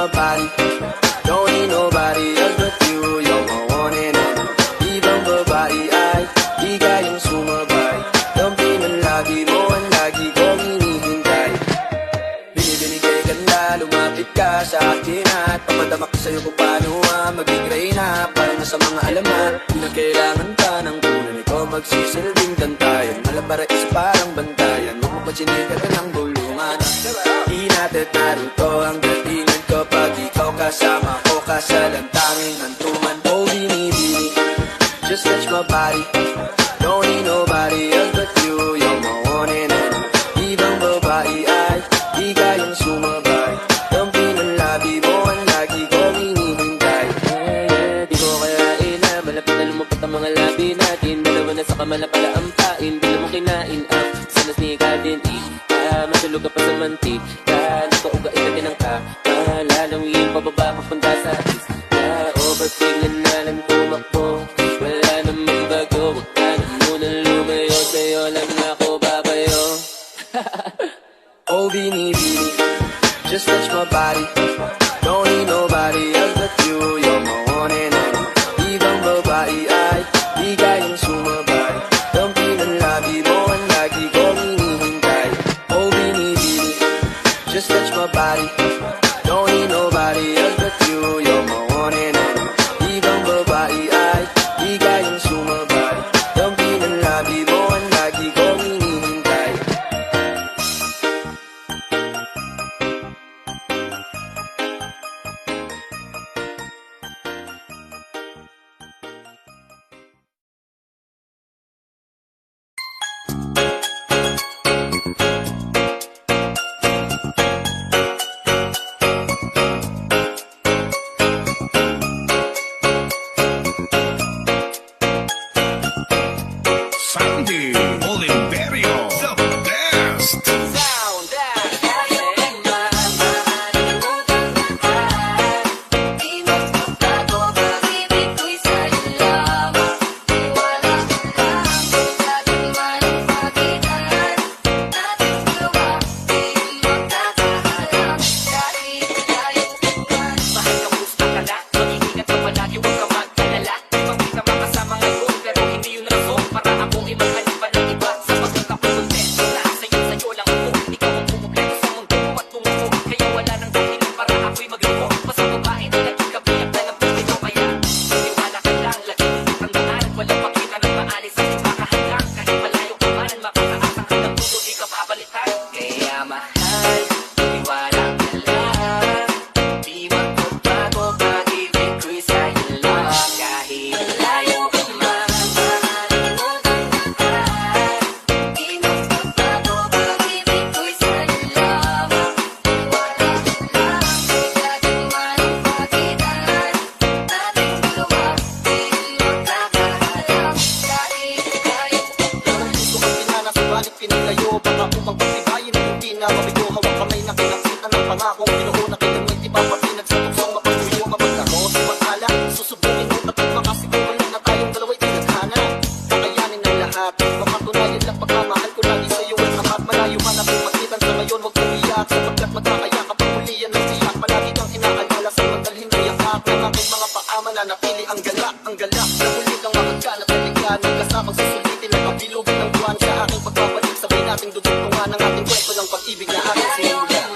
my body. Don't need nobody else but you. You're my one and only. Ibang babae ay di kayang sumabay. Dampi ng lagi mo ang lagi kong hinihintay. Binibini kay ganda, lumapit ka sa akin at papadama ko sa'yo kung paano maging reyna. Para na sa mga alamat, di na kailangan ka ng kunan. Ikaw magsisilbing tantayan, malabara is parang bantayan. Huwag mo patsinigan ka ng bulungan. Di natin naruto ang datingan kapag ikaw kasama ko kasalantangin hantuman. Oh, binibini, just touch my body. Don't need nobody else but you. You're my one and only. Ibang babae ay di kayang sumabay. Dampi ng labi mo ang lagi kong hinihintay. Di ko kayain na malapit na lumapit ang mga labi natin. Dalawa na sa kamala pala ang pain. Di mo kinain ang sanas ni Kadin. Matulog ka pa sa mantika. Nakauga-ita din ang kamalalawiin. Pababa papunta sa atis. Overfeeling na lang tumakbo. Wala namang bago. Huwag ka na munang lumayo. Sa'yo lang ako babayo. Oh, binibini, just touch my body. Don't need nobody else but you. You're my one and only. Ibang babae ay di kayang sumabay. Dampi ng labi mo ang lagi kong hinihintay. Oh, binibini, just touch my body. Don't need nobody else but you. You're my one and only. Ibang babae ay di kayang sumabay. Dampi ng labi mo ang lagi kong hinihintay. Sandy Oliverio, the best. Nanatili ang galak, nahuli kang makagkanat at bigla nagkasamang susulitin ang kabilugin ng buwan sa aking pagbabalik. Sabay nating dudugtungan ang ating kwento ng pag-ibig na aking sinulan.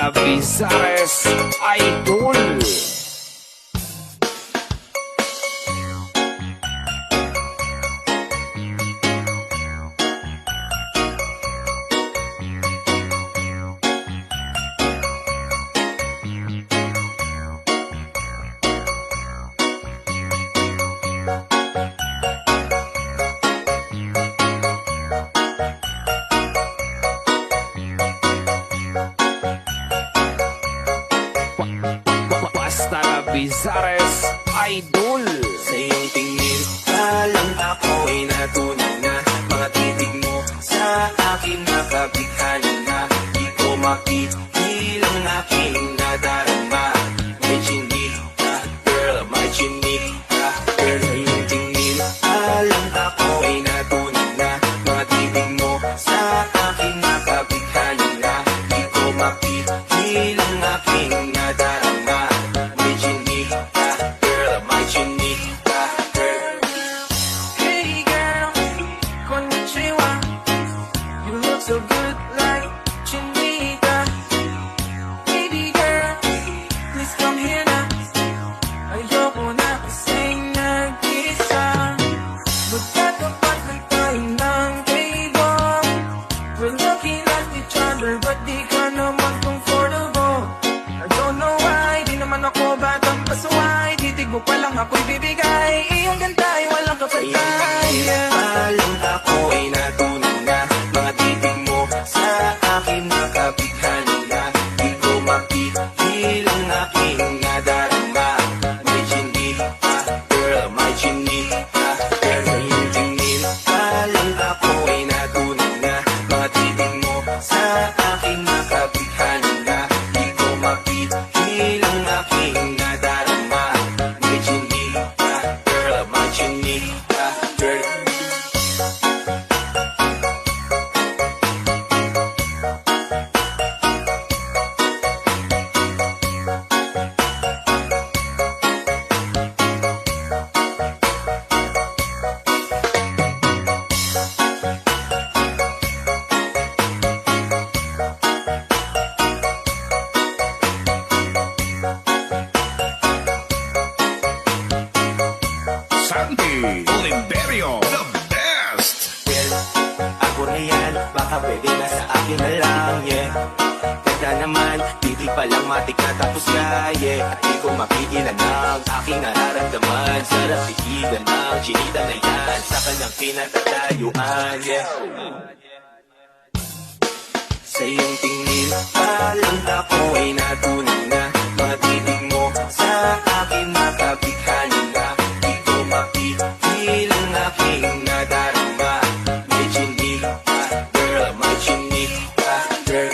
Lavizares Idol. Basta Lavizares Idol. Sa iyong tingin, alam ako'y natunan na. Mga titig mo sa akin nakabighani na. Di ko mapigilang aking nadarama. May chinik ka, girl, may chinik ka, girl. Sa iyong tingin, alam ako'y natunan na. Mga titig mo sa akin nakabighani na. Di ko mapigilang aking nadarama. May chinik ka, girl, may chinik ka, girl. Hey girl, konnichiwa. You look so good like Chinita. Baby girl, please come here na. Ayoko na kasing nag-isa. Magtatapat lang tayo ng table. We're looking at each other but di ka naman comfortable. I don't know why, di naman ako batang pasaway. Titig mo pa lang ako'y bibigay. Iyong ganda ay walang kapatay. Alam ako ay natunan na. Mga titig mo sa akin nakabighani na. Di ko mapigilang aking nadarama. May chinik ka, girl, may chinik ka, girl. Sa iyong tingin, alam ako ay natunan na. Mga titig mo sa akin nakabighani na. Di ko mapigilang aking nadarama. May chinik ka, girl, may chinik ka, girl. Santi Oliverio, the best. Well, ako na yan, baka pwede na sa akin na lang, yeah. Ganda naman, titig pa lang matik na tapos na, yeah. At di ko mapigilan ang aking nararamdaman. Sarap tigilan ng chinita na yan sa kanyang pinatatayuan, yeah. Sa iyong tingin, alam na ko ay natunan na. Mga titig mo sa akin nakabighani na. Di ko mapigilang aking nadarama. May chinik ka, girl, may chinik ka, girl.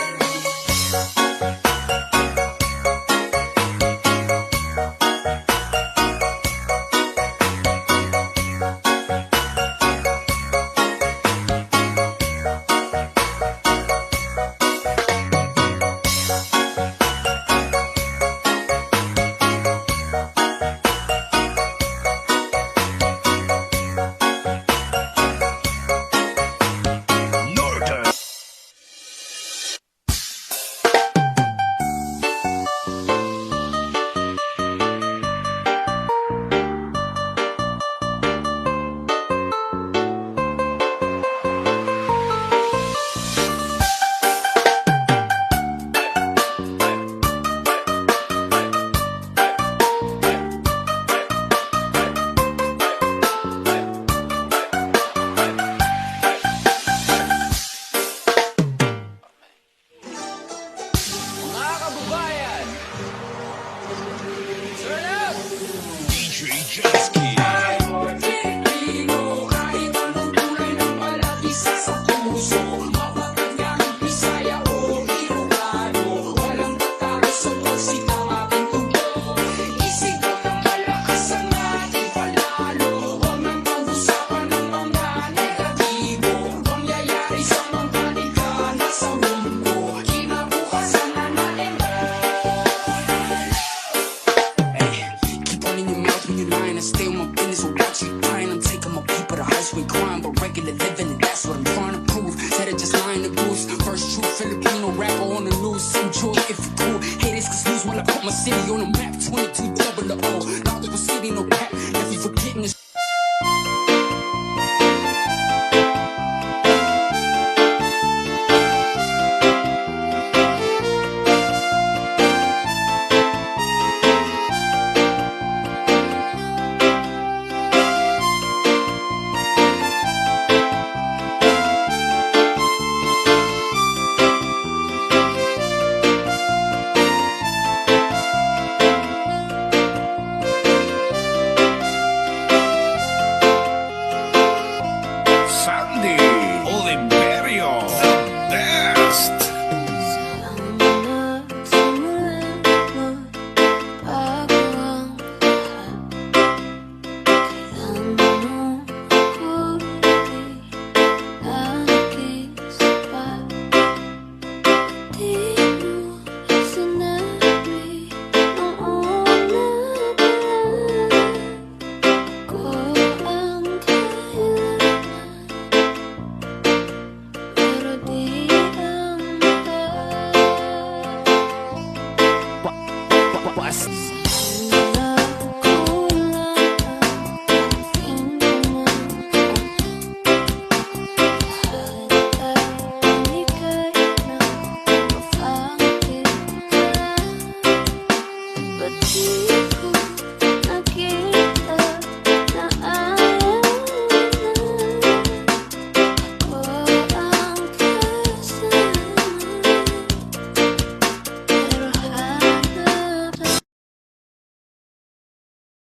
Norton. Mga kababayan, turn up! DJ Jasky. Keep on in your mouth when you lying. I stay on my business, so watch you crying. I'm taking my people to high school crime, but regular living, and that's what I'm trying to prove. Said it just lying the goose. First true Filipino rapper on the news. Enjoy if you my city on the map, 22 double O.